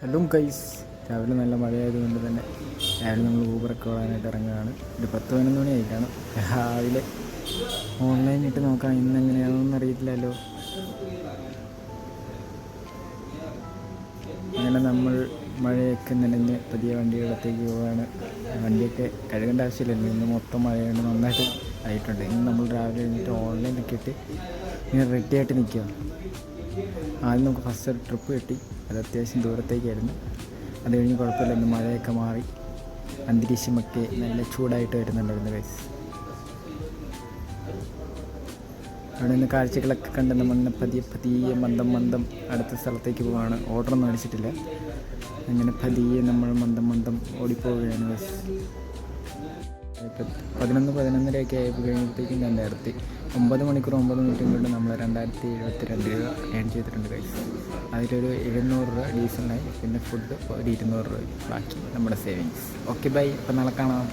Hello guys, രാവിലെ നല്ല മഴയായതുകൊണ്ട് തന്നെ രാവിലെ നമ്മൾ ഊബറൊക്കെ ഓടാനായിട്ട് ഇറങ്ങുകയാണ്. ഒരു 10-11 മണി ആയിട്ടാണ്. രാവിലെ ഓൺലൈനിട്ട് നോക്കാം ഇന്ന് എങ്ങനെയാണെന്ന് അറിയില്ലല്ലോ. അങ്ങനെ നമ്മൾ മഴയൊക്കെ നനഞ്ഞ് പുതിയ വണ്ടികളത്തേക്ക് പോവുകയാണ്. വണ്ടിയൊക്കെ കഴുകേണ്ട ആവശ്യമില്ലല്ലോ, ഇന്ന് മൊത്തം മഴയുണ്ട്, നന്നായിട്ട് ആയിട്ടുണ്ട്. ഇന്ന് നമ്മൾ രാവിലെ കഴിഞ്ഞിട്ട് ഓൺലൈനൊക്കെ ഇട്ട് ഇങ്ങനെ റെഡി ആയിട്ട് നിൽക്കുക. ആദ്യം നമുക്ക് ഫസ്റ്റ് ഒരു ട്രിപ്പ് കിട്ടി, അത് അത്യാവശ്യം ദൂരത്തേക്കായിരുന്നു. അത് കഴിഞ്ഞ് കുഴപ്പമില്ല, ഇന്ന് മഴയൊക്കെ മാറി അന്തരീക്ഷമൊക്കെ നല്ല ചൂടായിട്ട് വരുന്നുണ്ടായിരുന്നു ഗൈസ്. അവിടെ നിന്ന് കാഴ്ചകളൊക്കെ കണ്ട് നമ്മൾ പതിയെ മന്ദം അടുത്ത സ്ഥലത്തേക്ക് പോവുകയാണ്. ഓർഡറൊന്നും അടിച്ചിട്ടില്ല, അങ്ങനെ പതിയെ നമ്മൾ മന്ദം ഓടിപ്പോവുകയാണ് ഗൈസ്. 11:11:30 ആയപ്പോൾ കഴിഞ്ഞപ്പോഴത്തേക്കും 9 മണിക്കൂർ 9 മിനിറ്റും കൊണ്ട് നമ്മൾ 2072 രൂപ ഏൺ ചെയ്തിട്ടുണ്ട് ഗൈസ്. അതിലൊരു 700 രൂപ ഡീസലിനായി, പിന്നെ ഫുഡ് ഒരു 200 രൂപ ബാക്കി നമ്മുടെ സേവിങ്സ്. ഓക്കെ ബൈ, അപ്പോൾ നാളെ കാണാം.